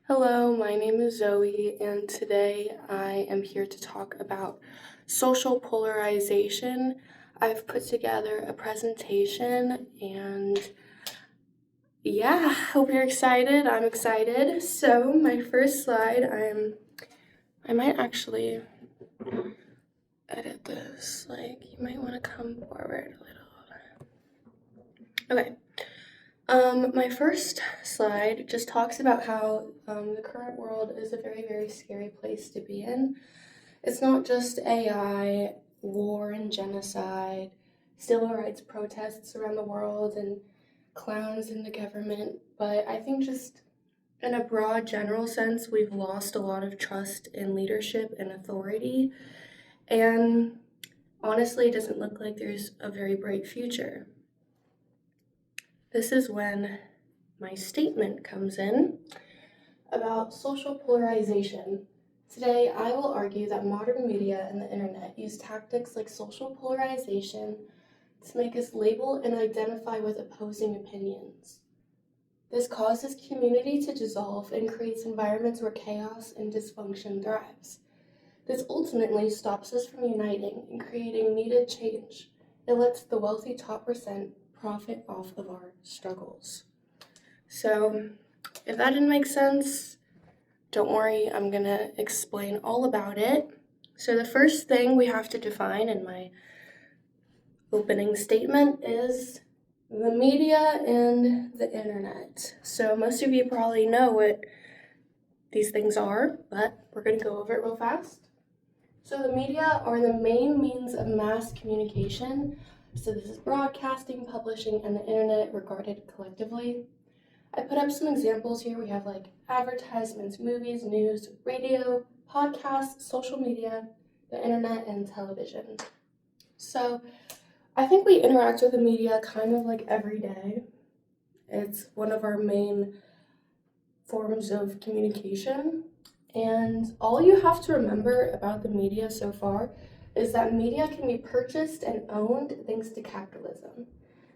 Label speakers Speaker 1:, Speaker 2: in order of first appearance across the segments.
Speaker 1: Hello, my name is Zoe, and today I am here to talk about social polarization. I've put together a presentation, and hope you're excited. I'm excited. So, my first slide, I might actually edit this. You might want to come forward a little. Okay. My first slide just talks about how the current world is a very, very scary place to be in. It's not just AI, war and genocide, civil rights protests around the world, and clowns in the government, but I think just in a broad general sense, we've lost a lot of trust in leadership and authority, and honestly, it doesn't look like there's a very bright future. This is when my statement comes in about social polarization. Today, I will argue that modern media and the internet use tactics like social polarization to make us label and identify with opposing opinions. This causes community to dissolve and creates environments where chaos and dysfunction thrives. This ultimately stops us from uniting and creating needed change. It lets the wealthy top percent profit off of our struggles. So, if that didn't make sense, don't worry, I'm gonna explain all about it. So the first thing we have to define in my opening statement is the media and the internet. So most of you probably know what these things are, but we're gonna go over it real fast. So the media are the main means of mass communication. So this is broadcasting, publishing, and the internet regarded collectively. I put up some examples here. We have advertisements, movies, news, radio, podcasts, social media, the internet, and television. So I think we interact with the media kind of every day. It's one of our main forms of communication. And all you have to remember about the media so far is that media can be purchased and owned thanks to capitalism.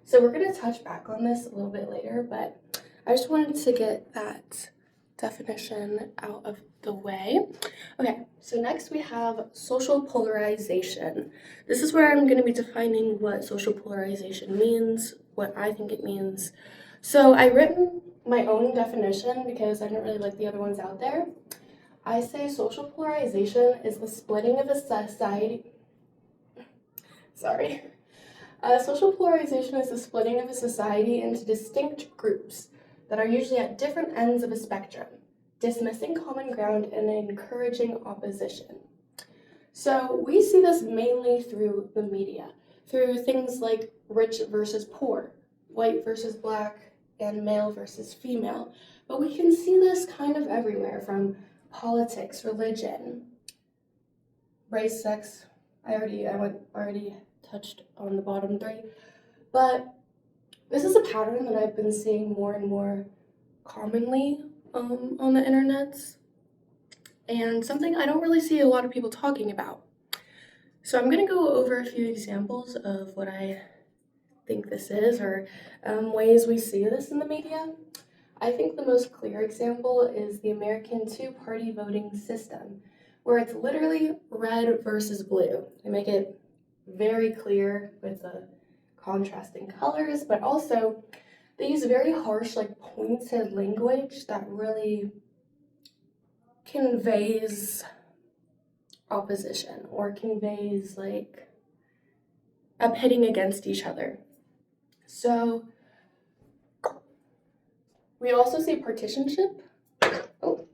Speaker 1: So we're going to touch back on this a little bit later, but I just wanted to get that definition out of the way. Okay, so next we have social polarization. This is where I'm going to be defining what social polarization means, what I think it means. So I written my own definition because I didn't really like the other ones out there. I say social polarization is the splitting of a society. Social polarization is the splitting of a society into distinct groups that are usually at different ends of a spectrum, dismissing common ground and encouraging opposition. So we see this mainly through the media, through things like rich versus poor, white versus black, and male versus female. But we can see this kind of everywhere, from politics, religion, race, sex. I already touched on the bottom three. But this is a pattern that I've been seeing more and more commonly on the internet, and something I don't really see a lot of people talking about. So I'm going to go over a few examples of what I think this is, or ways we see this in the media. I think the most clear example is the American two-party voting system, where it's literally red versus blue. They make it very clear with the contrasting colors, but also they use very harsh, pointed language that really conveys opposition or conveys a pitting against each other. So we also see partisanship. Oh,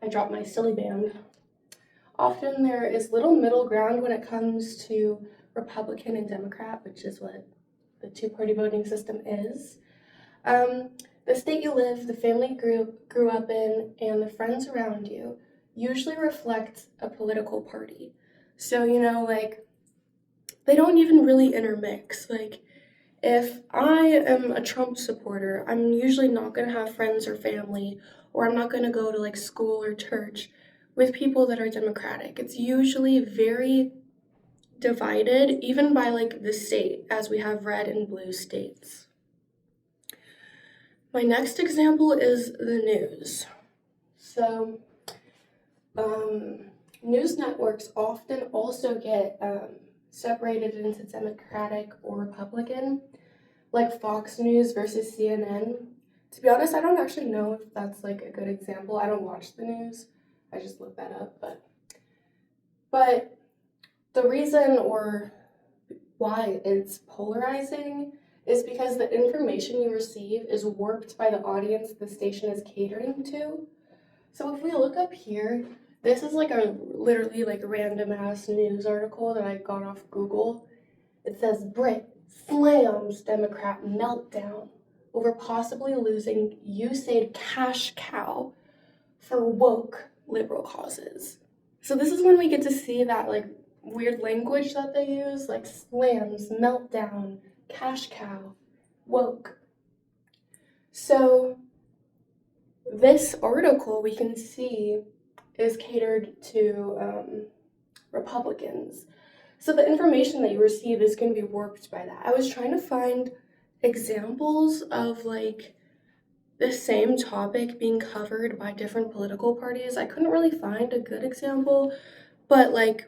Speaker 1: I dropped my silly band. Often there is little middle ground when it comes to Republican and Democrat, which is what the two-party voting system is. The state you live, the family grew up in, and the friends around you usually reflect a political party. So, they don't even really intermix. If I am a Trump supporter, I'm usually not going to have friends or family, or I'm not going to go to school or church with people that are Democratic. It's usually very divided, even by the state, as we have red and blue states. My next example is the news. So, news networks often also get separated into Democratic or Republican, like Fox News versus CNN. To be honest, I don't actually know if that's like a good example. I don't watch the news. I just looked that up, but the reason or why it's polarizing is because the information you receive is warped by the audience the station is catering to. So if we look up here, this is like a literally like random ass news article that I got off Google. It says Brit slams Democrat meltdown over possibly losing USAID cash cow for woke liberal causes. So this is when we get to see that like weird language that they use, like slams, meltdown, cash cow, woke. So this article we can see is catered to Republicans. So the information that you receive is going to be warped by that. I was trying to find examples of like the same topic being covered by different political parties. I couldn't really find a good example, but like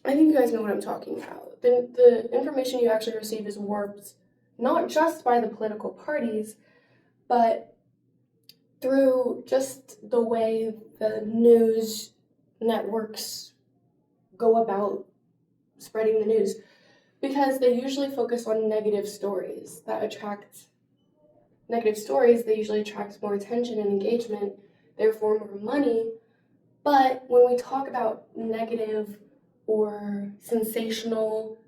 Speaker 1: I think you guys know what I'm talking about. The information you actually receive is warped not just by the political parties, but through just the way the news networks go about spreading the news, because they usually focus on negative stories. They usually attract more attention and engagement, therefore more money. But when we talk about negative or sensational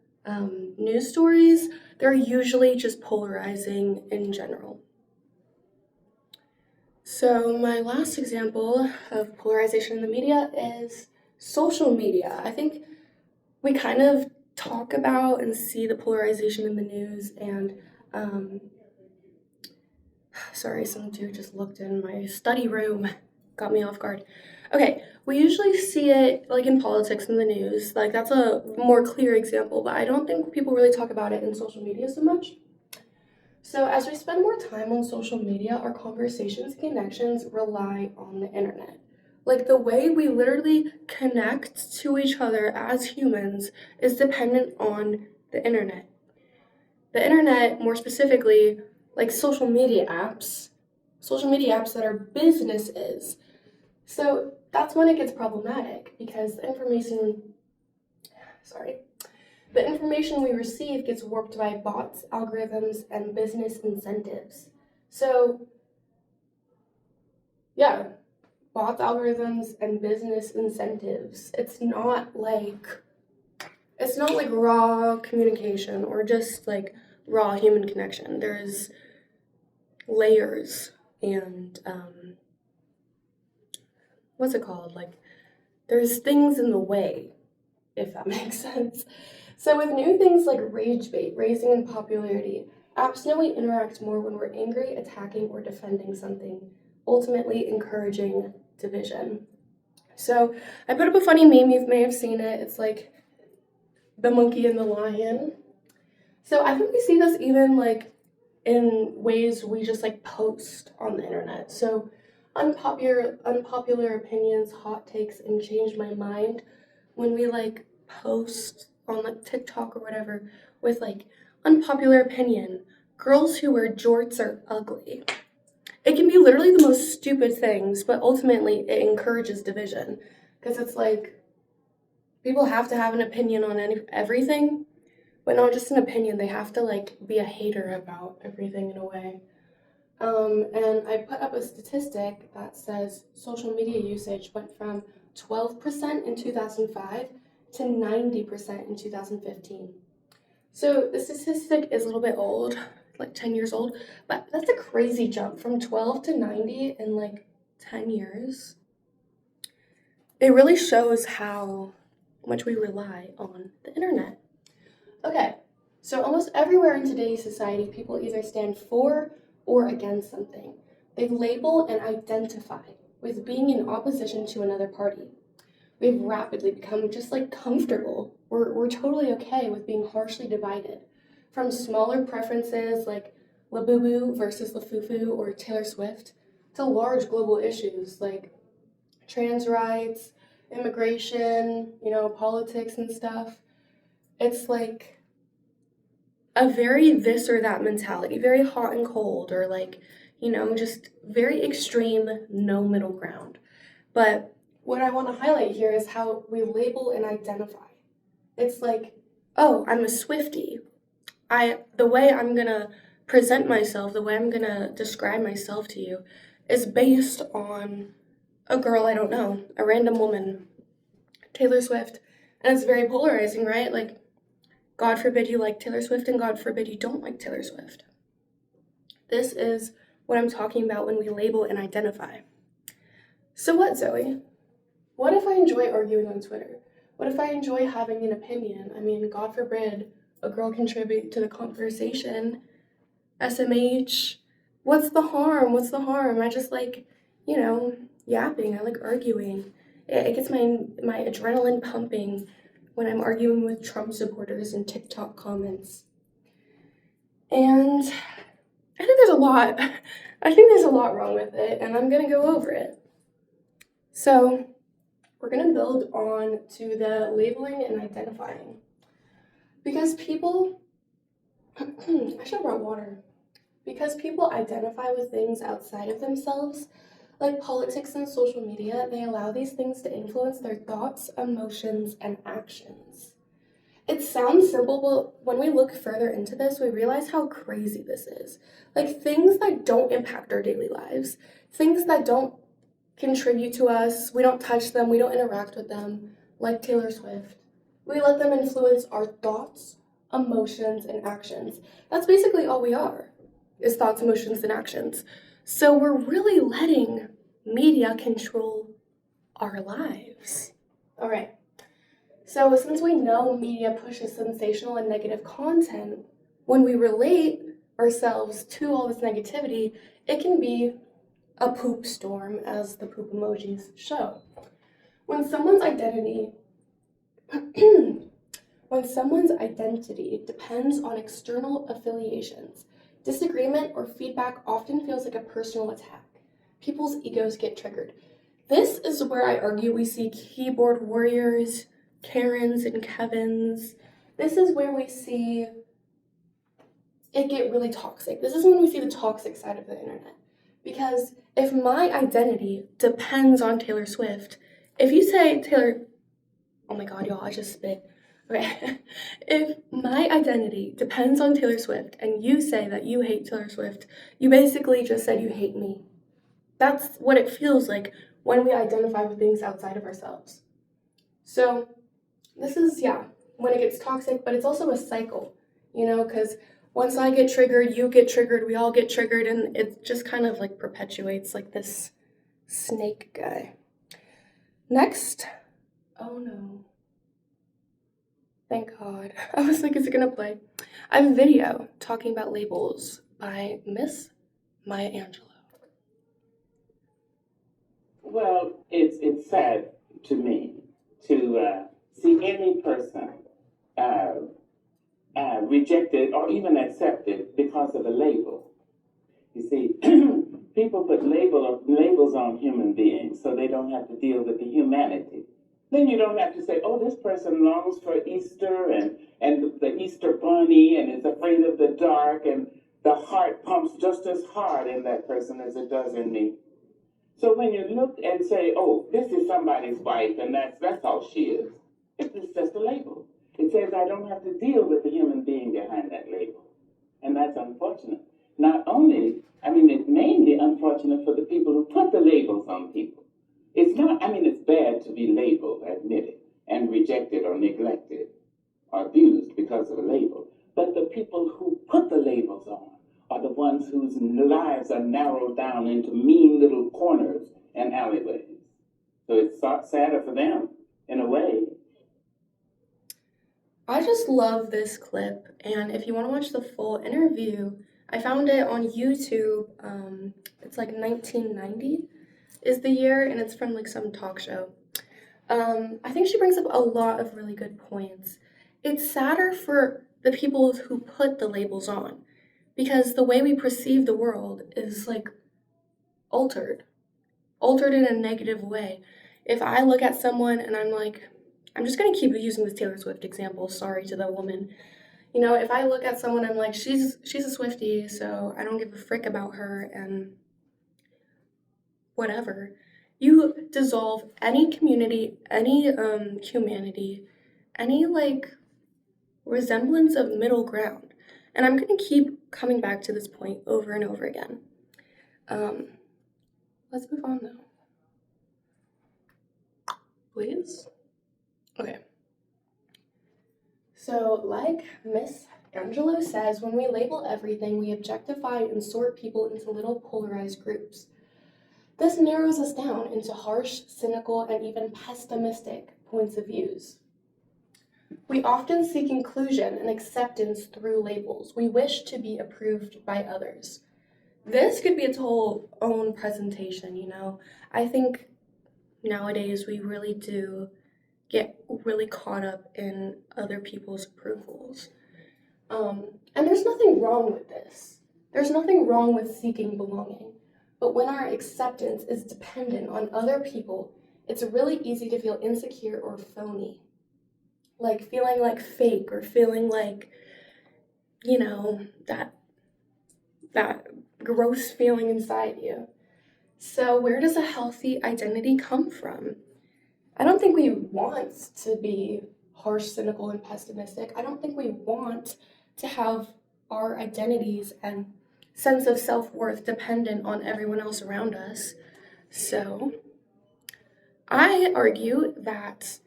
Speaker 1: news stories, they're usually just polarizing in general. So my last example of polarization in the media is social media. I think we kind of talk about and see the polarization in the news and sorry, some dude just looked in my study room, got me off guard. Okay, we usually see it like in politics in the news, like that's a more clear example, but I don't think people really talk about it in social media so much. So as we spend more time on social media, our conversations and connections rely on the internet. Like the way we literally connect to each other as humans is dependent on the internet. The internet, more specifically, like social media apps that are businesses. So that's when it gets problematic because the information we receive gets warped by bots, algorithms, and business incentives. So, yeah, bots, algorithms, and business incentives. It's not like raw communication or just like raw human connection. There's layers and what's it called? Like there's things in the way, if that makes sense. So with new things like rage bait raising in popularity, apps know we interact more when we're angry, attacking, or defending something, ultimately encouraging division. So I put up a funny meme, you may have seen it. It's like the monkey and the lion. So I think we see this even like in ways we just like post on the internet. So unpopular opinions, hot takes, and change my mind when we like post on like TikTok or whatever with like unpopular opinion, girls who wear jorts are ugly. It can be literally the most stupid things, but ultimately it encourages division because it's like people have to have an opinion on everything, but not just an opinion. They have to like be a hater about everything in a way. And I put up a statistic that says social media usage went from 12% in 2005 to 90% in 2015. So the statistic is a little bit old, like 10 years old, but that's a crazy jump from 12 to 90 in like 10 years. It really shows how much we rely on the internet. Okay, so almost everywhere in today's society, people either stand for or against something. They label and identify with being in opposition to another party. We've rapidly become just like comfortable. We're totally okay with being harshly divided. From smaller preferences like Labubu versus Lafufu or Taylor Swift to large global issues like trans rights, immigration, politics and stuff. It's like a very this or that mentality, very hot and cold, or like, just very extreme, no middle ground. But what I want to highlight here is how we label and identify. It's like, oh, I'm a Swiftie. The way I'm gonna present myself, the way I'm gonna describe myself to you is based on a girl I don't know, a random woman, Taylor Swift. And it's very polarizing, right? Like, God forbid you like Taylor Swift and God forbid you don't like Taylor Swift. This is what I'm talking about when we label and identify. So what, Zoe? What if I enjoy arguing on Twitter? What if I enjoy having an opinion? I mean, God forbid a girl contribute to the conversation. SMH. What's the harm? What's the harm? I just like, yapping. I like arguing. It gets my adrenaline pumping when I'm arguing with Trump supporters in TikTok comments. And I think there's a lot. I think there's a lot wrong with it, and I'm gonna go over it. So we're gonna build on to the labeling and identifying. Because people, I should have brought water. Because people identify with things outside of themselves, like politics and social media, they allow these things to influence their thoughts, emotions, and actions. It sounds simple, but when we look further into this, we realize how crazy this is. Like things that don't impact our daily lives, things that don't contribute to us, we don't touch them, we don't interact with them, like Taylor Swift. We let them influence our thoughts, emotions, and actions. That's basically all we are, is thoughts, emotions, and actions. So we're really letting media control our lives. All right. So since we know media pushes sensational and negative content, when we relate ourselves to all this negativity, it can be a poop storm, as the poop emojis show. When someone's identity depends on external affiliations, disagreement or feedback often feels like a personal attack. People's egos get triggered. This is where I argue we see keyboard warriors, Karens and Kevins. This is where we see it get really toxic. This is when we see the toxic side of the internet. Because if my identity depends on Taylor Swift, if you say oh my god, y'all, I just spit. Okay. If my identity depends on Taylor Swift and you say that you hate Taylor Swift, you basically just said you hate me. That's what it feels like when we identify with things outside of ourselves. So this is, when it gets toxic, but it's also a cycle, because once I get triggered, you get triggered, we all get triggered, and it just kind of like perpetuates like this snake guy. Next. Oh no. Thank God. I was like, is it gonna play? I have a video talking about labels by Miss Maya Angelou.
Speaker 2: Well, it's sad to me to see any person rejected or even accepted because of a label. You see, people put labels on human beings so they don't have to deal with the humanity. Then you don't have to say, oh, this person longs for Easter and the Easter bunny and is afraid of the dark, and the heart pumps just as hard in that person as it does in me. So when you look and say, oh, this is somebody's wife and that's all she is, it's just a label. It says I don't have to deal with the human being behind that label. And that's unfortunate. Not only, it's mainly unfortunate for the people who put the labels on people. It's not, it's bad to be labeled, admit it, and rejected or neglected or abused because of a label. But the people who put the labels on are the ones whose lives are narrowed down into mean little corners and alleyways. So it's sadder for them, in a way.
Speaker 1: I just love this clip, and if you want to watch the full interview, I found it on YouTube. It's like 1990 is the year, and it's from like some talk show. I think she brings up a lot of really good points. It's sadder for the people who put the labels on, because the way we perceive the world is like altered in a negative way. If I look at someone and I'm like, I'm just gonna keep using this Taylor Swift example, sorry to the woman. You know, if I look at someone, I'm like, she's a Swiftie, so I don't give a frick about her and whatever. You dissolve any community, any humanity, any like resemblance of middle ground. And I'm gonna keep coming back to this point over and over again. Um, let's move on though. Please? Okay. So, like Miss Angelo says, when we label everything, we objectify and sort people into little polarized groups. This narrows us down into harsh, cynical, and even pessimistic points of views. We often seek inclusion and acceptance through labels. We wish to be approved by others. This could be its whole own presentation, you know. I think nowadays we really do get really caught up in other people's approvals. And there's nothing wrong with this. There's nothing wrong with seeking belonging. But when our acceptance is dependent on other people, it's really easy to feel insecure or phony. Like feeling like fake or feeling like, you know, that gross feeling inside you. So where does a healthy identity come from? I don't think we want to be harsh, cynical, and pessimistic. I don't think we want to have our identities and sense of self-worth dependent on everyone else around us. So I argue that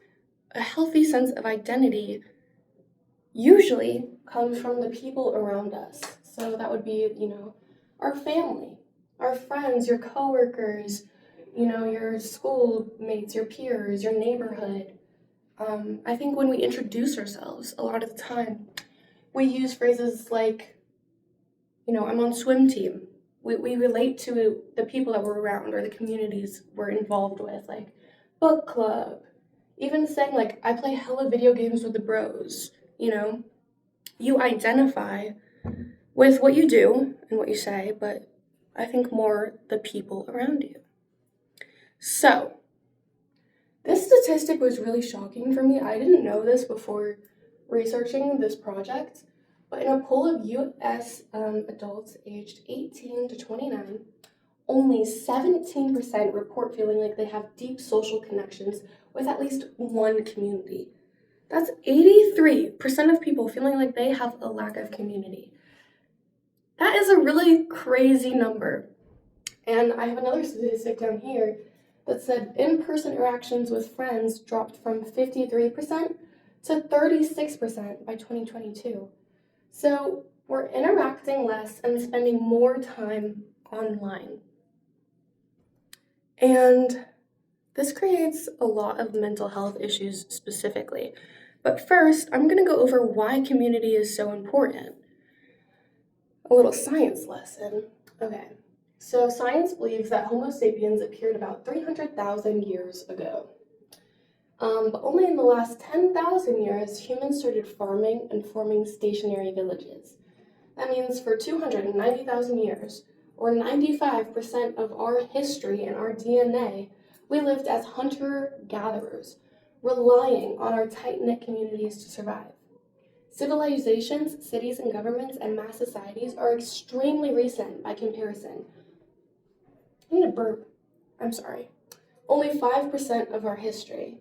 Speaker 1: a healthy sense of identity usually comes from the people around us. So that would be, you know, our family, our friends, your coworkers, you know, your schoolmates, your peers, your neighborhood. I think when we introduce ourselves, a lot of the time, we use phrases like, you know, I'm on swim team. We relate to the people that we're around or the communities we're involved with, like book club. Even saying like, I play hella video games with the bros, you know? You identify with what you do and what you say, but I think more the people around you. So, this statistic was really shocking for me. I didn't know this before researching this project, but in a poll of US adults aged 18 to 29, only 17% report feeling like they have deep social connections with at least one community. That's 83% of people feeling like they have a lack of community. That is a really crazy number. And I have another statistic down here that said in-person interactions with friends dropped from 53% to 36% by 2022. So we're interacting less and spending more time online. And this creates a lot of mental health issues specifically. But first, I'm going to go over why community is so important. A little science lesson. Okay, so science believes that Homo sapiens appeared about 300,000 years ago. But only in the last 10,000 years, humans started farming and forming stationary villages. That means for 290,000 years, or 95% of our history and our DNA, we lived as hunter-gatherers, relying on our tight-knit communities to survive. Civilizations, cities and governments, and mass societies are extremely recent by comparison. I need a burp. I'm sorry. Only 5% of our history.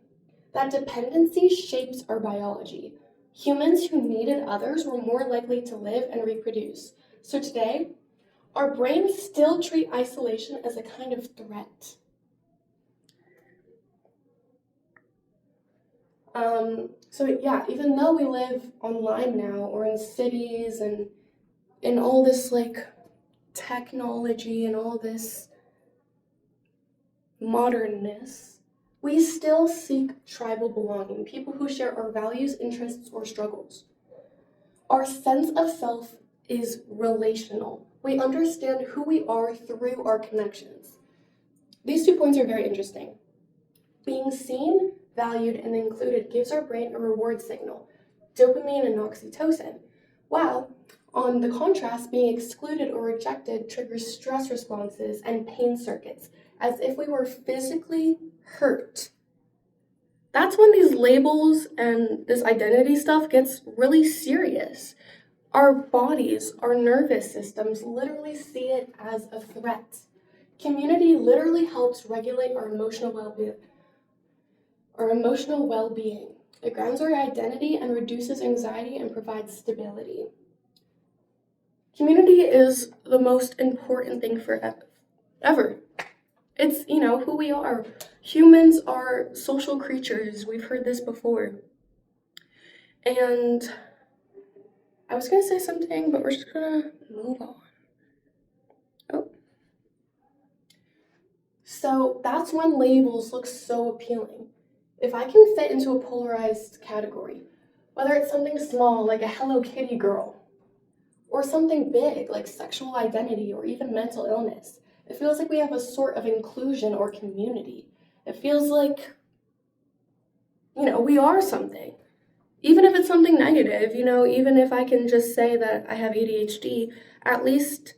Speaker 1: That dependency shapes our biology. Humans who needed others were more likely to live and reproduce. So today, our brains still treat isolation as a kind of threat. Even though we live online now or in cities and in all this like technology and all this modernness, we still seek tribal belonging, people who share our values, interests, or struggles. Our sense of self is relational. We understand who we are through our connections. These 2 points are very interesting. Being seen, valued, and included gives our brain a reward signal, dopamine and oxytocin, while, On the contrast, being excluded or rejected triggers stress responses and pain circuits, as if we were physically hurt. That's when these labels and this identity stuff gets really serious. Our bodies, our nervous systems literally see it as a threat. Community literally helps regulate our emotional well-being. It grounds our identity and reduces anxiety and provides stability. Community is the most important thing ever. It's, who we are. Humans are social creatures. We've heard this before. And I was going to say something, but we're just going to move on. Oh. So that's when labels look so appealing. If I can fit into a polarized category, whether it's something small like a Hello Kitty girl, or something big like sexual identity or even mental illness, it feels like we have a sort of inclusion or community. It feels like, we are something. Even if it's something negative, even if I can just say that I have ADHD, at least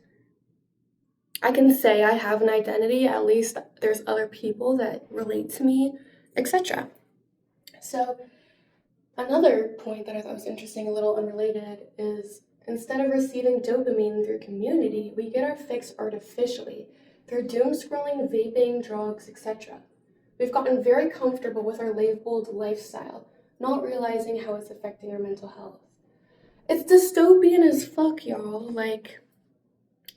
Speaker 1: I can say I have an identity, at least there's other people that relate to me, etc. So another point that I thought was interesting, a little unrelated, is instead of receiving dopamine through community, we get our fix artificially through doom scrolling, vaping, drugs, etc. We've gotten very comfortable with our labeled lifestyle, not realizing how it's affecting our mental health. It's dystopian as fuck, y'all. Like,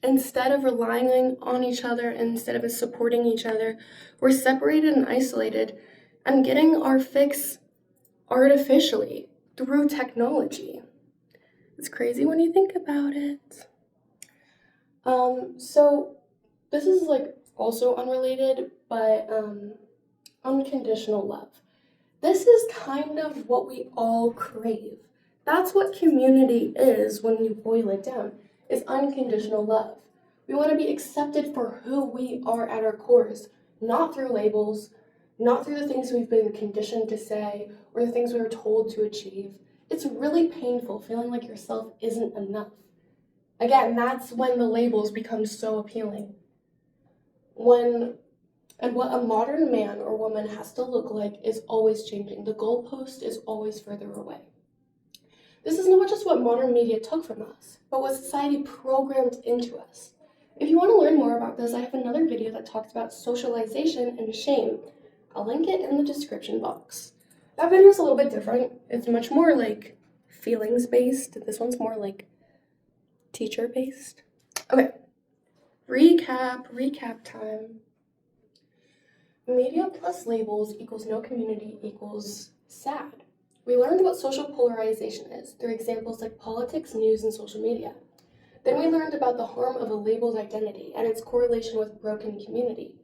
Speaker 1: instead of relying on each other, instead of supporting each other, we're separated and isolated and getting our fix artificially through technology. It's crazy when you think about it. So this is also unrelated, but unconditional love. This is kind of what we all crave. That's what community is when you boil it down, is unconditional love. We want to be accepted for who we are at our cores, not through labels, not through the things we've been conditioned to say or the things we were told to achieve. It's really painful feeling like yourself isn't enough. Again, that's when the labels become so appealing. And what a modern man or woman has to look like is always changing. The goalpost is always further away. This is not just what modern media took from us, but what society programmed into us. If you want to learn more about this, I have another video that talks about socialization and shame. I'll link it in the description box. That video is a little bit different. It's much more feelings-based. This one's more teacher-based. Okay, recap time. Media plus labels equals no community equals sad. We learned what social polarization is through examples like politics, news, and social media. Then we learned about the harm of a labeled identity and its correlation with broken community.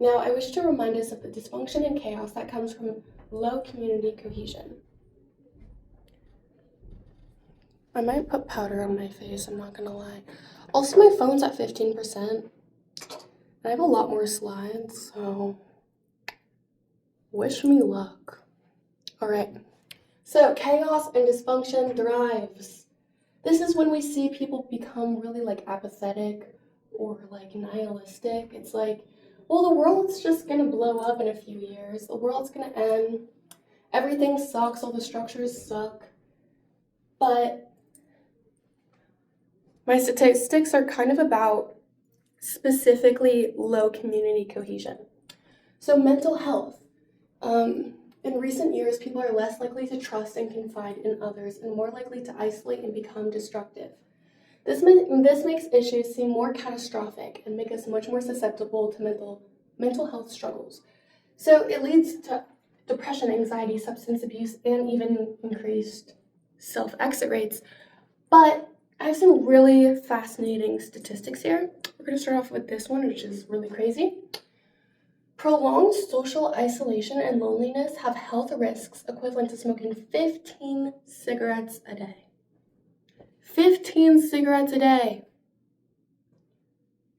Speaker 1: Now, I wish to remind us of the dysfunction and chaos that comes from low community cohesion. I might put powder on my face, I'm not gonna lie. Also, my phone's at 15%. I have a lot more slides, so wish me luck. All right, so chaos and dysfunction thrives. This is when we see people become really apathetic or nihilistic. It's well, the world's just gonna blow up in a few years. The world's gonna end. Everything sucks, all the structures suck. But my statistics are kind of about specifically low community cohesion. So mental health. In recent years, people are less likely to trust and confide in others and more likely to isolate and become destructive. This makes issues seem more catastrophic and make us much more susceptible to mental health struggles. So it leads to depression, anxiety, substance abuse, and even increased self-exit rates. But I have some really fascinating statistics here. We're going to start off with this one, which is really crazy. Prolonged social isolation and loneliness have health risks equivalent to smoking 15 cigarettes a day. 15 cigarettes a day.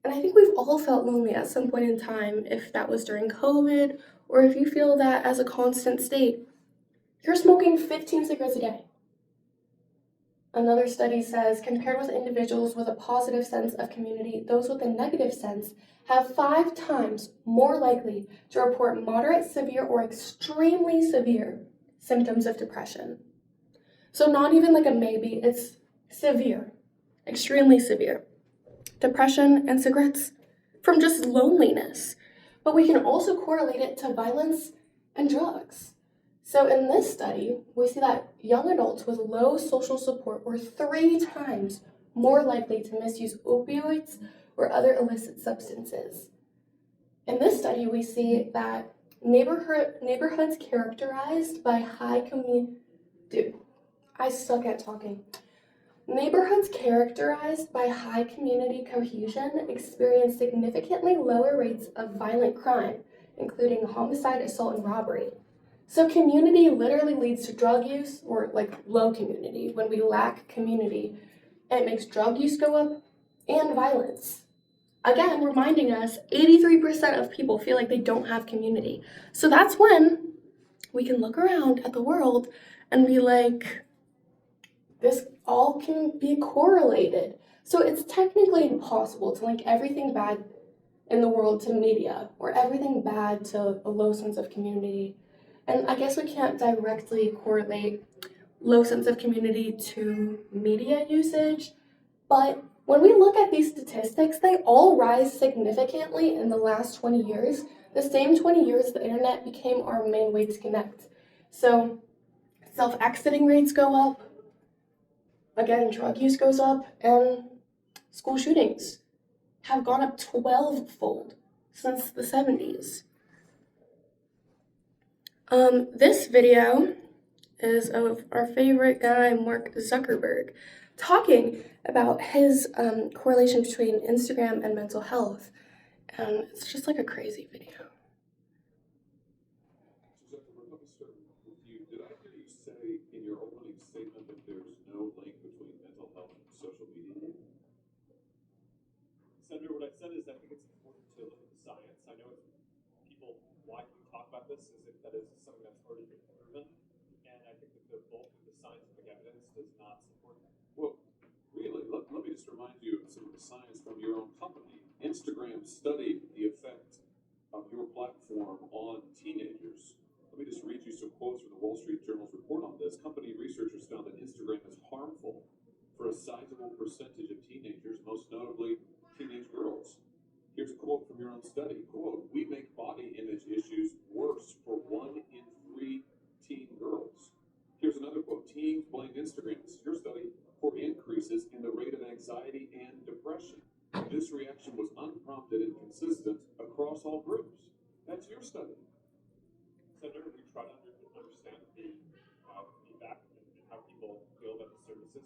Speaker 1: And I think we've all felt lonely at some point in time, if that was during COVID, or if you feel that as a constant state. You're smoking 15 cigarettes a day. Another study says, compared with individuals with a positive sense of community, those with a negative sense have 5 times more likely to report moderate, severe, or extremely severe symptoms of depression. So not even like a maybe, it's severe, extremely severe. Depression and cigarettes from just loneliness. But we can also correlate it to violence and drugs. So in this study, we see that young adults with low social support were 3 times more likely to misuse opioids or other illicit substances. In this study, we see that neighborhoods characterized by high community... Dude, I suck at talking. Neighborhoods characterized by high community cohesion experience significantly lower rates of violent crime, including homicide, assault, and robbery. So community literally leads to drug use, or like low community. When we lack community, it makes drug use go up and violence. Again, reminding us 83% of people feel like they don't have community. So that's when we can look around at the world and be like, this all can be correlated. So it's technically impossible to link everything bad in the world to media, or everything bad to a low sense of community. And I guess we can't directly correlate low sense of community to media usage, but when we look at these statistics, they all rise significantly in the last 20 years, the same 20 years the internet became our main way to connect. So self-exiting rates go up, again, drug use goes up, and school shootings have gone up 12-fold since the 70s. This video is of our favorite guy, Mark Zuckerberg, talking about his correlation between Instagram and mental health. And it's just like a crazy video.
Speaker 3: Zuckerberg, let me start with you. Did I hear you say in your opening statement that there's no link between mental health and social media?
Speaker 4: Senator, what I said is I think it's important to look at the science. I know people like to talk about this as if that is something that's already been proven, and I think that the bulk of the scientific evidence does not support that.
Speaker 3: Well, really, let me just remind you of some of the science from your own company. Instagram studied the effect of your platform on teenagers. Let me just read you some quotes from the Wall Street Journal's report on this. Company researchers found that Instagram is harmful for a sizable percentage of teenagers, most notably teenage girls. Here's a quote from your own study. Quote, "We make body image issues worse for 1 in 3 teen girls." Here's another quote. "Teens blamed Instagram," this is your study, "for increases in the rate of anxiety and depression. This reaction was unprompted and consistent across all groups." That's your study.
Speaker 4: Senator, we try to understand the feedback and how people feel about the services.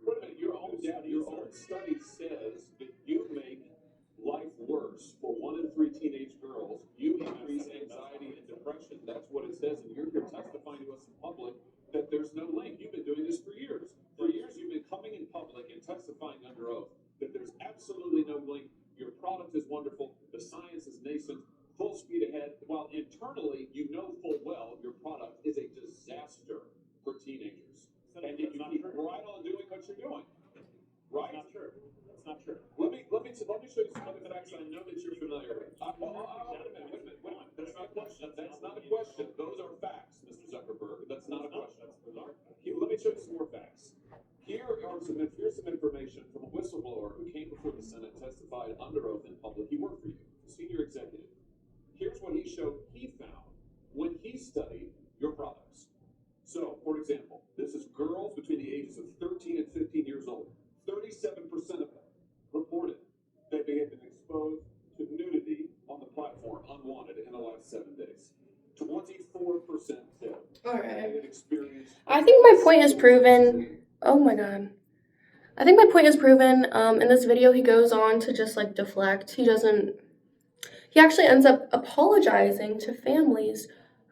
Speaker 3: Wait a minute, your own study says that you make life worse for 1 in 3 teenage girls. You increase anxiety and depression. That's what it says, and you're testifying to us in public that there's no link. You've been doing this for years. For years, you've been coming in public and testifying under oath that there's absolutely no link. Your product is wonderful. The science is nascent. Full speed ahead. While internally, you know full well your product is a disaster for teenagers.
Speaker 4: Senator,
Speaker 3: And you
Speaker 4: that's not
Speaker 3: keep
Speaker 4: true.
Speaker 3: right on doing what you're doing. Right?
Speaker 4: That's not true. That's not true.
Speaker 3: Let me show you some other facts I know that you're familiar with. Wait a minute. That's not a question. That's not a question. Those are facts, Mr. Zuckerberg. That's not a question. Let me show you some more facts. Here's some information from a whistleblower who came before the Senate, testified under oath in public. He worked for you, a senior executive. Here's what he showed he found when he studied your products. So, for example, this is girls between the ages of 13 and 15 years old. 37% of them reported that they had been exposed to nudity on the platform unwanted in the last 7 days. 24% said
Speaker 1: All
Speaker 3: they
Speaker 1: right.
Speaker 3: had experienced.
Speaker 1: I think my point is proven. Oh my god. I think my point is proven. In this video, he goes on to just like deflect. He actually ends up apologizing to families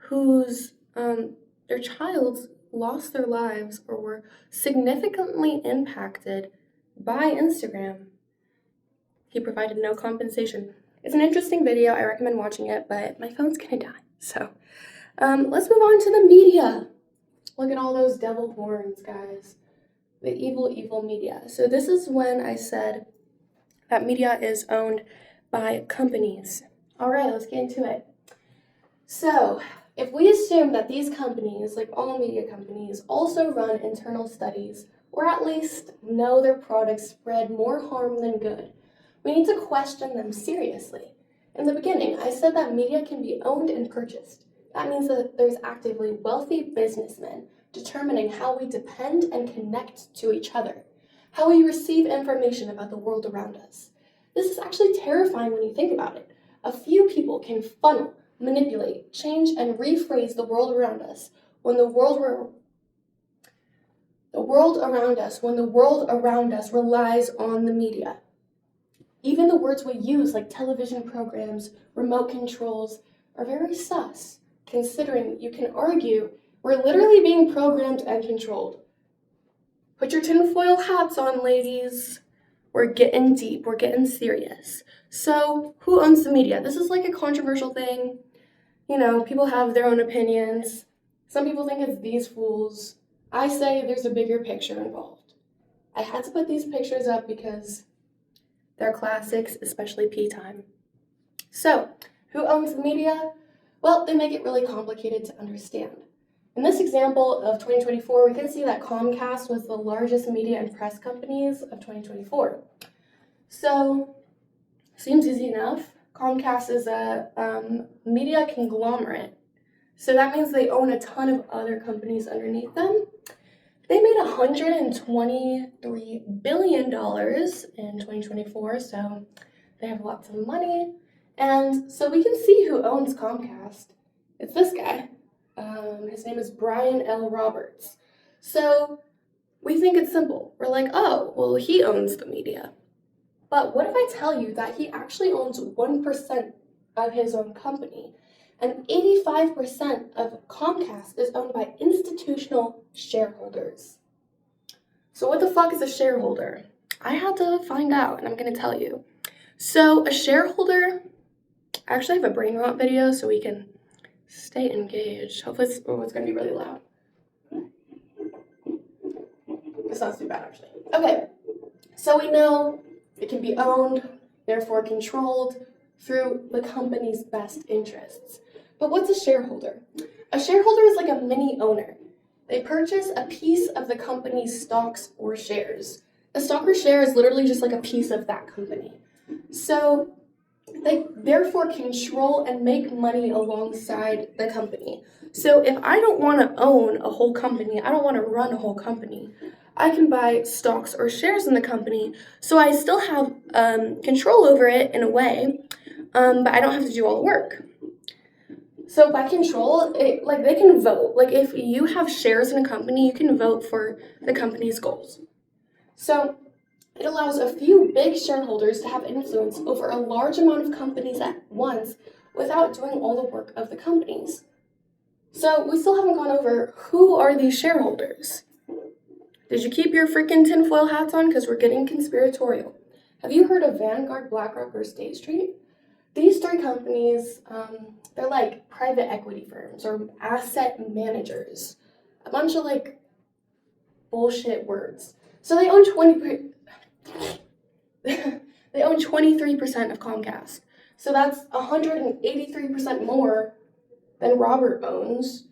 Speaker 1: whose their child lost their lives or were significantly impacted by Instagram. He provided no compensation. It's an interesting video. I recommend watching it, but my phone's gonna die. So let's move on to the media. Look at all those devil horns, guys. the evil media. So this is when I said that media is owned by companies. All right, let's get into it. So if we assume that these companies, like all media companies, also run internal studies, or at least know their products spread more harm than good, we need to question them seriously. In the beginning, I said that media can be owned and purchased. That means that there's actively wealthy businessmen determining how we depend and connect to each other, how we receive information about the world around us. This is actually terrifying when you think about it. A few people can funnel, manipulate, change, and rephrase the world around us when the world around us relies on the media. Even the words we use, like television programs, remote controls, are very sus, considering you can argue we're literally being programmed and controlled. Put your tinfoil hats on, ladies. We're getting deep, we're getting serious. So, who owns the media? This is like a controversial thing. You know, people have their own opinions. Some people think it's these fools. I say there's a bigger picture involved. I had to put these pictures up because they're classics, especially P time. So, who owns the media? Well, they make it really complicated to understand. In this example of 2024, we can see that Comcast was the largest media and press companies of 2024. So, seems easy enough. Comcast is a media conglomerate. So that means they own a ton of other companies underneath them. They made $123 billion in 2024, so they have lots of money. And so we can see who owns Comcast. It's this guy. His name is Brian L. Roberts. So we think it's simple. We're like, oh, well, he owns the media. But what if I tell you that he actually owns 1% of his own company, and 85% of Comcast is owned by institutional shareholders? So what the fuck is a shareholder? I had to find out, and I'm going to tell you. So a shareholder, I actually have a brain rot video so we can stay engaged. Hopefully it's going to be really loud. It's not too bad, actually. Okay, so we know it can be owned, therefore controlled, through the company's best interests. But what's a shareholder? A shareholder is like a mini owner. They purchase a piece of the company's stocks or shares. A stock or share is literally just like a piece of that company. So they therefore control and make money alongside the company. So if I don't want to own a whole company, I don't want to run a whole company, I can buy stocks or shares in the company, so I still have control over it in a way, but I don't have to do all the work. So by control, they can vote. Like if you have shares in a company, you can vote for the company's goals. So it allows a few big shareholders to have influence over a large amount of companies at once without doing all the work of the companies. So we still haven't gone over who are these shareholders. Did you keep your freaking tinfoil hats on? Because we're getting conspiratorial. Have you heard of Vanguard, BlackRock, or State Street? These three companies, they're like private equity firms or asset managers. A bunch of like bullshit words. So they own 23% of Comcast. So that's 183% more than Robert owns.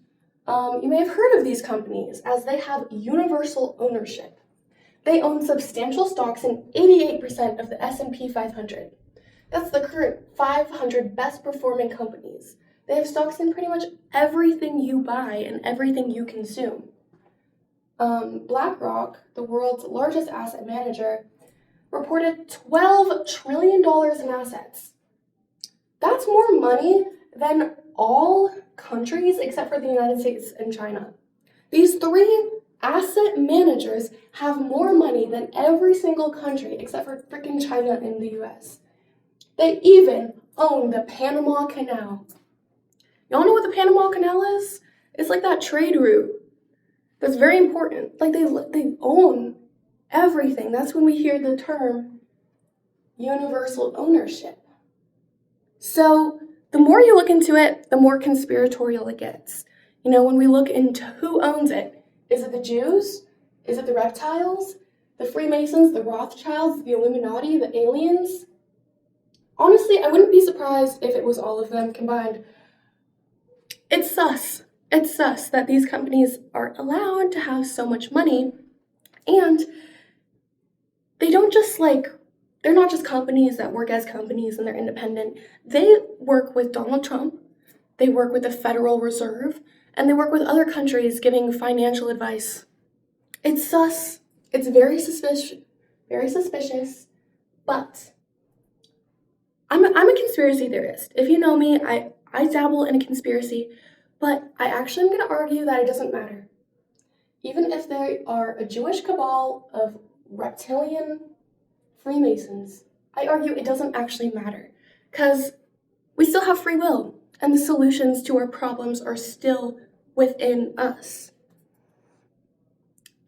Speaker 1: You may have heard of these companies as they have universal ownership. They own substantial stocks in 88% of the S&P 500. That's the current 500 best performing companies. They have stocks in pretty much everything you buy and everything you consume. BlackRock, the world's largest asset manager, reported $12 trillion in assets. That's more money than all countries except for the United States and China. These three asset managers have more money than every single country except for freaking China and the US. They even own the Panama Canal. Y'all know what the Panama Canal is? It's like that trade route that's very important. Like they own everything. That's when we hear the term universal ownership. So the more you look into it, the more conspiratorial it gets. You know, when we look into who owns it, is it the Jews? Is it the reptiles? The Freemasons, the Rothschilds, the Illuminati, the aliens? Honestly, I wouldn't be surprised if it was all of them combined. It's sus. It's sus that these companies are allowed to have so much money, and they don't just they're not just companies that work as companies and they're independent. They work with Donald Trump, they work with the Federal Reserve, and they work with other countries giving financial advice. It's sus. It's very suspicious, but I'm a conspiracy theorist. If you know me, I dabble in a conspiracy, but I actually am going to argue that it doesn't matter. Even if they are a Jewish cabal of reptilian Freemasons, I argue it doesn't actually matter, because we still have free will, and the solutions to our problems are still within us.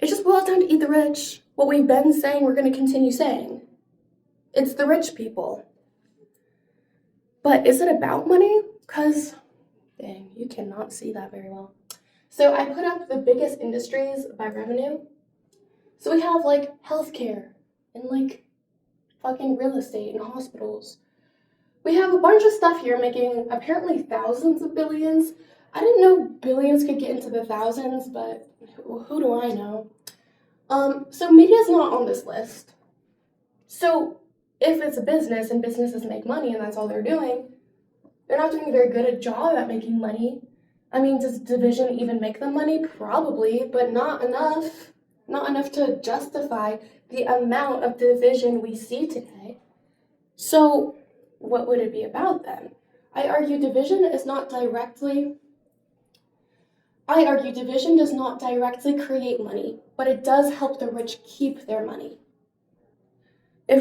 Speaker 1: It just boils down to eat the rich, what we've been saying we're going to continue saying. It's the rich people. But is it about money? Because, dang, you cannot see that very well. So I put up the biggest industries by revenue. So we have healthcare and fucking real estate and hospitals. We have a bunch of stuff here making apparently thousands of billions. I didn't know billions could get into the thousands, but who do I know? So media's not on this list. So if it's a business and businesses make money and that's all they're not doing a very good job at making money. I mean, does division even make them money? Probably, but not enough. Not enough to justify the amount of division we see today. So what would it be about then? I argue division does not directly create money, but it does help the rich keep their money. Do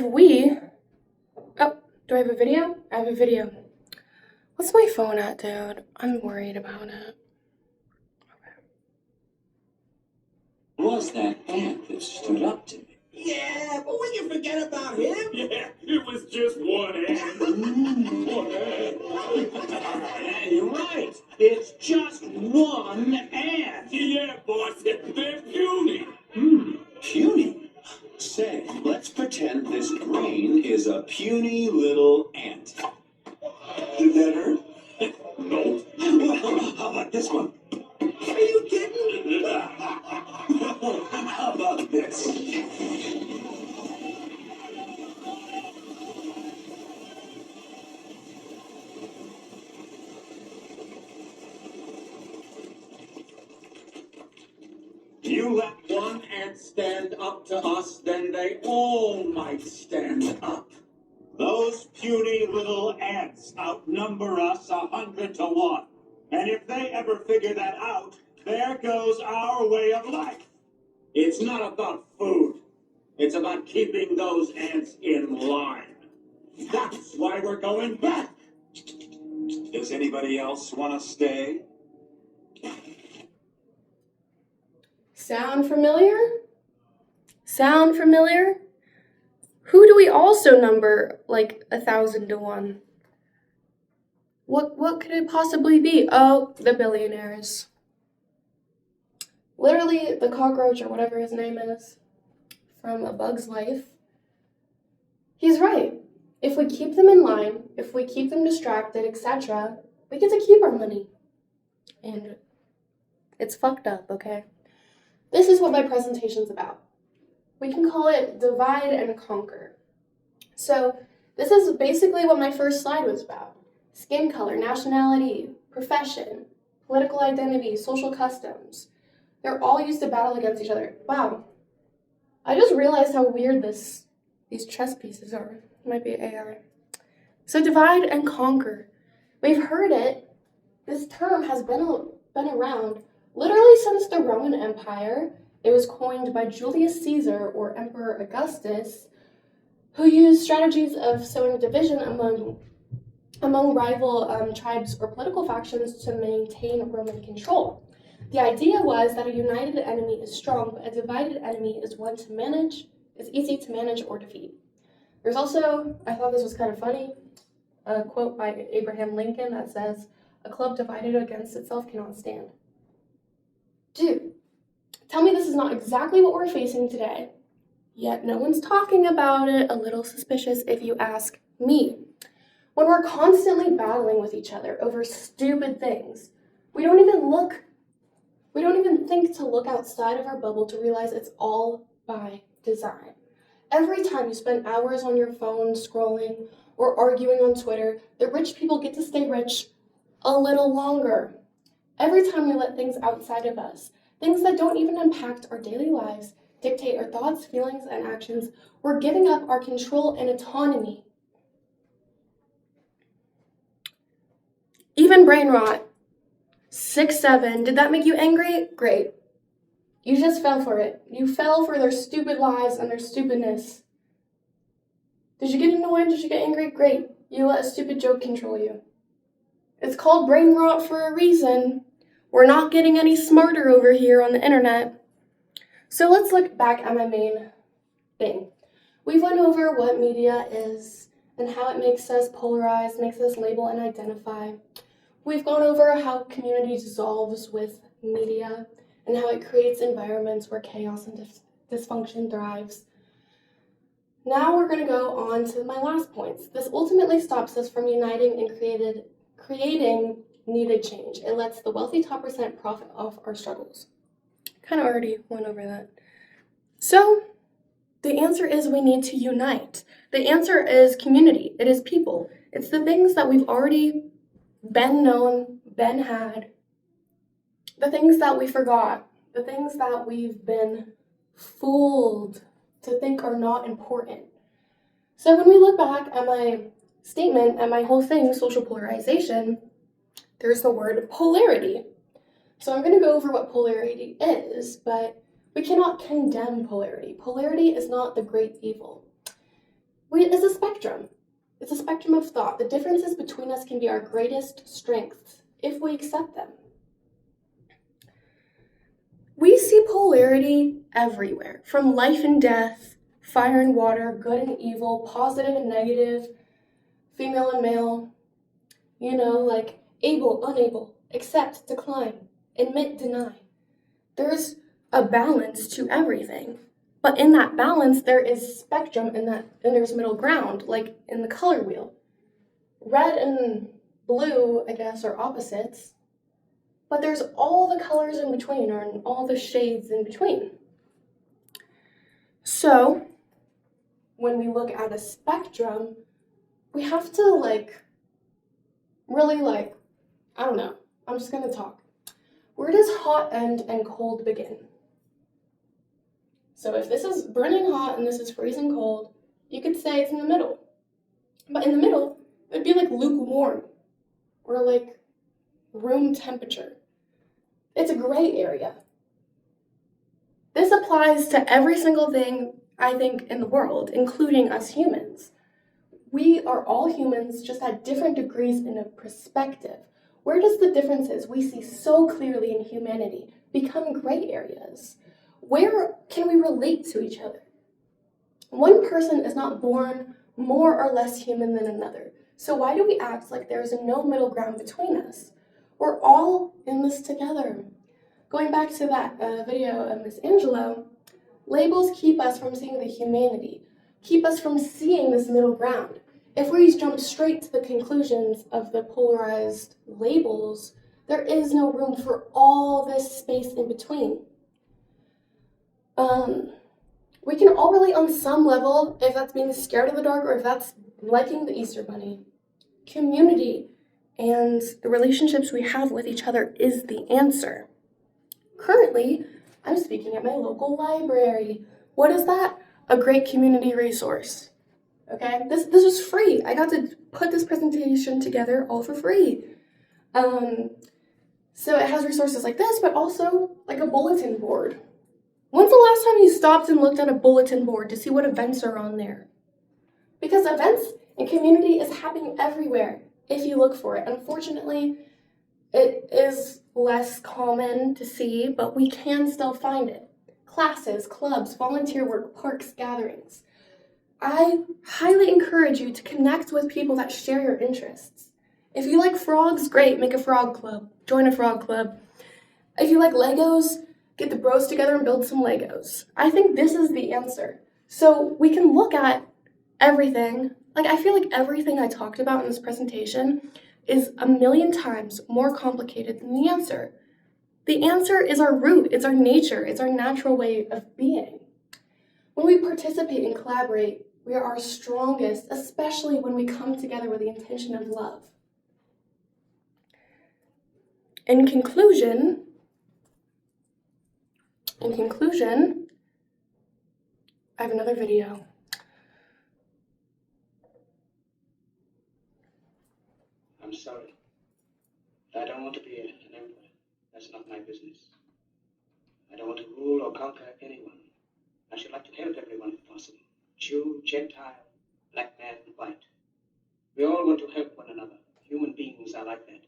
Speaker 1: I have a video? I have a video. What's my phone at, dude? I'm worried about it.
Speaker 5: Was that ant that stood up to me?
Speaker 6: Yeah, but when you forget about him?
Speaker 3: Yeah, it was just one ant. One ant.
Speaker 5: You're right. It's just one ant.
Speaker 3: Yeah, boss, they're puny.
Speaker 5: Puny. Say, let's pretend this green is a puny little ant. Did that hurt?
Speaker 3: Nope.
Speaker 5: Well, how about this one?
Speaker 6: Are you kidding?
Speaker 5: How about this?
Speaker 6: You let one ant stand up to us, then they all might stand up. Those puny little ants outnumber us 100 to 1. And if they ever figure that out, there goes our way of life. It's not about food. It's about keeping those ants in line. That's why we're going back.
Speaker 5: Does anybody else want to stay?
Speaker 1: Sound familiar? Sound familiar? Who do we also number 1,000 to 1? What could it possibly be? Oh, the billionaires. Literally, the cockroach or whatever his name is from A Bug's Life. He's right. If we keep them in line, if we keep them distracted, etc., we get to keep our money. And it's fucked up, okay? This is what my presentation's about. We can call it divide and conquer. So this is basically what my first slide was about. Skin color, nationality, profession, political identity, social customs. They're all used to battle against each other. Wow. I just realized how weird these chess pieces are. It might be AI. So divide and conquer. We've heard it. This term has been around literally since the Roman Empire. It was coined by Julius Caesar, or Emperor Augustus, who used strategies of sowing division among rival tribes or political factions to maintain Roman control. The idea was that a united enemy is strong, but a divided enemy is easy to manage or defeat. There's also, I thought this was kind of funny, a quote by Abraham Lincoln that says, "A club divided against itself cannot stand." Dude, Tell me this is not exactly what we're facing today, yet no one's talking about it. A little suspicious if you ask me. When we're constantly battling with each other over stupid things, we don't even think to look outside of our bubble to realize it's all by design. Every time you spend hours on your phone scrolling or arguing on Twitter, the rich people get to stay rich a little longer. Every time we let things outside of us, things that don't even impact our daily lives, dictate our thoughts, feelings, and actions, we're giving up our control and autonomy. Even brain rot. 6'7". Did that make you angry? Great. You just fell for it. You fell for their stupid lies and their stupidness. Did you get annoyed? Did you get angry? Great. You let a stupid joke control you. It's called brain rot for a reason. We're not getting any smarter over here on the internet. So let's look back at my main thing. We've went over what media is and how it makes us polarize, makes us label and identify. We've gone over how community dissolves with media and how it creates environments where chaos and dysfunction thrives. Now we're going to go on to my last points. This ultimately stops us from uniting and creating needed change. It lets the wealthy top percent profit off our struggles. Kind of already went over that. So the answer is we need to unite. The answer is community. It is people. It's the things that we've already been known, been had, the things that we forgot, the things that we've been fooled to think are not important. So when we look back at my statement, at my whole thing, social polarization, there's the word polarity. So I'm going to go over what polarity is, but we cannot condemn polarity. Polarity is not the great evil. It's a spectrum. It's a spectrum of thought. The differences between us can be our greatest strengths if we accept them. We see polarity everywhere, from life and death, fire and water, good and evil, positive and negative, female and male, like able, unable, accept, decline, admit, deny. There's a balance to everything. But in that balance, there is spectrum and there's middle ground, like in the color wheel. Red and blue, I guess, are opposites, but there's all the colors in between, or all the shades in between. So when we look at a spectrum, we have to really I don't know, I'm just gonna talk. Where does hot end and cold begin? So if this is burning hot and this is freezing cold, you could say it's in the middle. But in the middle, it would be like lukewarm or like room temperature. It's a gray area. This applies to every single thing, I think, in the world, including us humans. We are all humans, just at different degrees in a perspective. Where does the differences we see so clearly in humanity become gray areas? Where can we relate to each other? One person is not born more or less human than another. So why do we act like there's no middle ground between us? We're all in this together. Going back to that video of Miss Angelo, labels keep us from seeing the humanity, keep us from seeing this middle ground. If we jump straight to the conclusions of the polarized labels, there is no room for all this space in between. We can all relate on some level, if that's being scared of the dark or if that's liking the Easter Bunny. Community and the relationships we have with each other is the answer. Currently, I'm speaking at my local library. What is that? A great community resource. Okay, this was free. I got to put this presentation together all for free. So it has resources like this, but also like a bulletin board. When's the last time you stopped and looked at a bulletin board to see what events are on there? Because events and community is happening everywhere if you look for it. Unfortunately, it is less common to see, but we can still find it. Classes, clubs, volunteer work, parks, gatherings. I highly encourage you to connect with people that share your interests. If you like frogs, great, make a frog club. Join a frog club. If you like Legos, get the bros together and build some Legos. I think this is the answer. So we can look at everything. Like, I feel like everything I talked about in this presentation is a million times more complicated than the answer. The answer is our root, it's our nature, it's our natural way of being. When we participate and collaborate, we are our strongest, especially when we come together with the intention of love. In conclusion, I have another video.
Speaker 7: I'm sorry. I don't want to be an emperor. That's not my business. I don't want to rule or conquer anyone. I should like to help everyone if possible. Jew, Gentile, black man, white. We all want to help one another. Human beings are like that.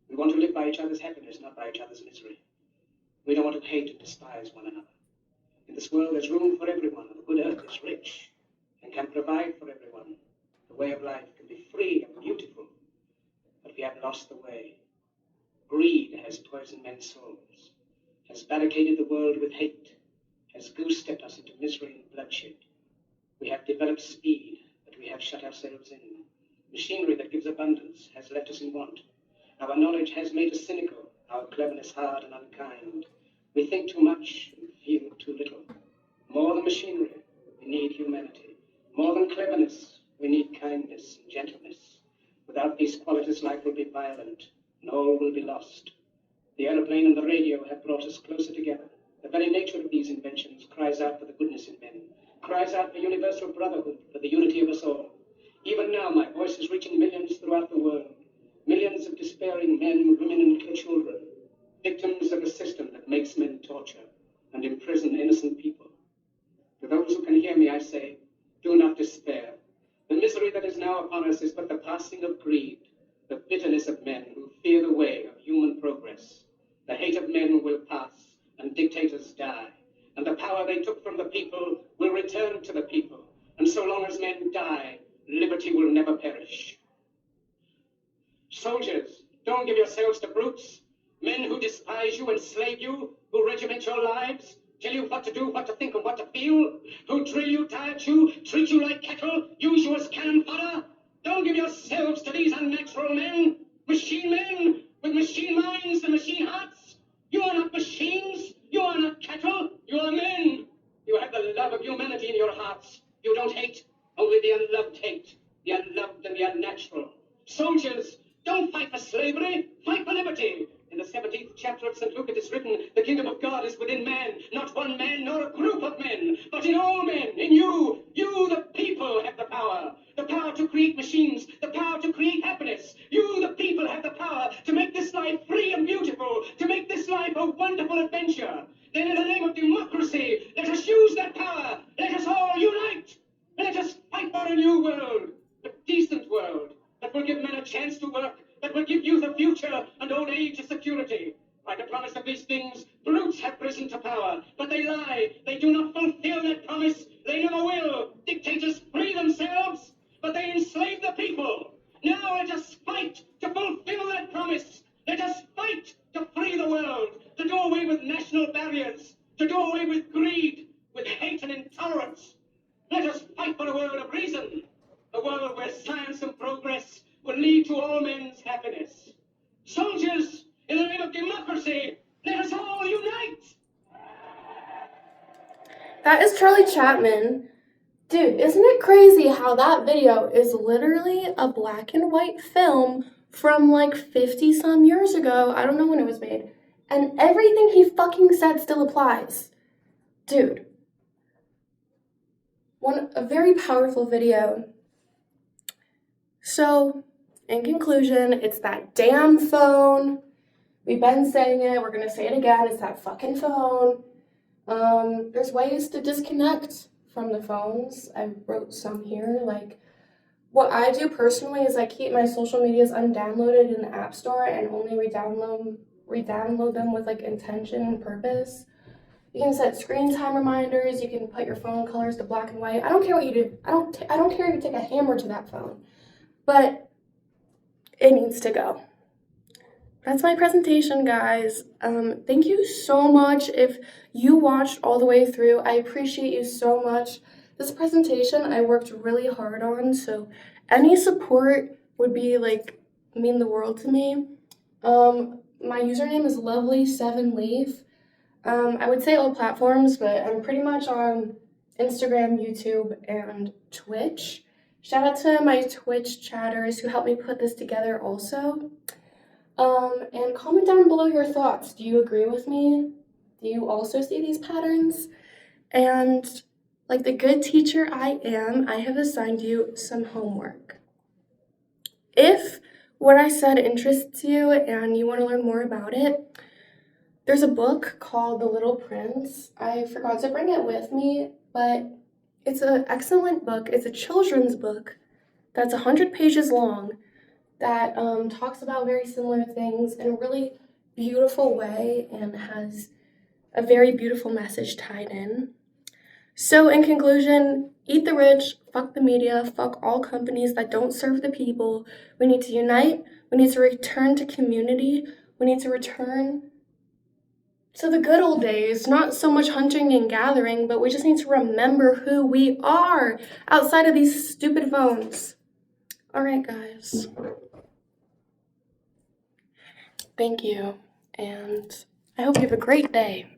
Speaker 7: We want to live by each other's happiness, not by each other's misery. We don't want to hate and despise one another. In this world, there's room for everyone. The good earth is rich and can provide for everyone. The way of life can be free and beautiful, but we have lost the way. Greed has poisoned men's souls, has barricaded the world with hate, has goose-stepped us into misery and bloodshed. We have developed speed, but we have shut ourselves in. Machinery that gives abundance has left us in want. Our knowledge has made us cynical, our cleverness hard and unkind. We think too much and feel too little. More than machinery, we need humanity. More than cleverness, we need kindness and gentleness. Without these qualities, life will be violent, and all will be lost. The aeroplane and the radio have brought us closer together. The very nature of these inventions cries out for the goodness in men, cries out for universal brotherhood, for the unity of us all. Even now, my voice is reaching millions throughout the world. Millions of despairing men, women, and children, victims of a system that makes men torture and imprison innocent people. To those who can hear me, I say, do not despair. The misery that is now upon us is but the passing of greed, the bitterness of men who fear the way of human progress. The hate of men will pass, and dictators die, and the power they took from the people will return to the people. And so long as men die, liberty will never perish. Soldiers, don't give yourselves to brutes, men who despise you, enslave you, who regiment your lives, tell you what to do, what to think, and what to feel, who drill you, diet you, treat you like cattle, use you as cannon fodder. Don't give yourselves to these unnatural men, machine men with machine minds and machine hearts. You are not machines, you are not cattle, you are men. You have the love of humanity in your hearts. You don't hate, only the unloved hate, the unloved and the unnatural. Soldiers, don't fight for slavery, fight for liberty. In the 17th chapter of St. Luke it is written, the kingdom of God is within man, not one man nor a group of men, but in all men, in you. You, the people, have the power to create machines, the power to create happiness. You, the people, have the power to make this life free and beautiful, to make this life a wonderful adventure. Then in the name of democracy, let us use that power. Let us all unite. Let us fight for a new world, a decent world, that will give men a chance to work, that will give youth a future and old age a security. By the promise of these things, brutes have risen to power, but they lie. They do not fulfill that promise. They never will. Dictators free themselves, but they enslave the people. Now let us fight to fulfill that promise. Let us fight to free the world, to do away with national barriers, to do away with greed, with hate and intolerance. Let us fight for a world of reason, a world where science and progress will lead to all men's happiness. Soldiers, in the name of democracy, let us all unite!
Speaker 1: That is Charlie Chapman. Dude, isn't it crazy how that video is literally a black and white film from like 50 some years ago? I don't know when it was made. And everything he fucking said still applies. Dude. A very powerful video. So, in conclusion, it's that damn phone. We've been saying it, we're gonna say it again, it's that fucking phone. There's ways to disconnect from the phones. I wrote some here. Like, what I do personally is I keep my social medias undownloaded in the App Store and only re-download them with like intention and purpose. You can set screen time reminders. You can put your phone colors to black and white. I don't care what you do. I don't care if you take a hammer to that phone, but it needs to go. that's my presentation, guys. Thank you so much. If you watched all the way through, I appreciate you so much. This presentation I worked really hard on, so any support would be like mean the world to me. My username is lovely7leaf. I would say all platforms, but I'm pretty much on Instagram, YouTube, and Twitch. Shout out to my Twitch chatters who helped me put this together also. And comment down below your thoughts. Do you agree with me? Do you also see these patterns? And like the good teacher I am, I have assigned you some homework. If what I said interests you and you want to learn more about it, there's a book called The Little Prince. I forgot to bring it with me, but it's an excellent book. It's a children's book that's 100 pages long that talks about very similar things in a really beautiful way and has a very beautiful message tied in. So in conclusion, eat the rich, fuck the media, fuck all companies that don't serve the people. We need to unite. We need to return to community. We need to return to the good old days, not so much hunting and gathering, but we just need to remember who we are outside of these stupid phones. All right, guys. Thank you, and I hope you have a great day.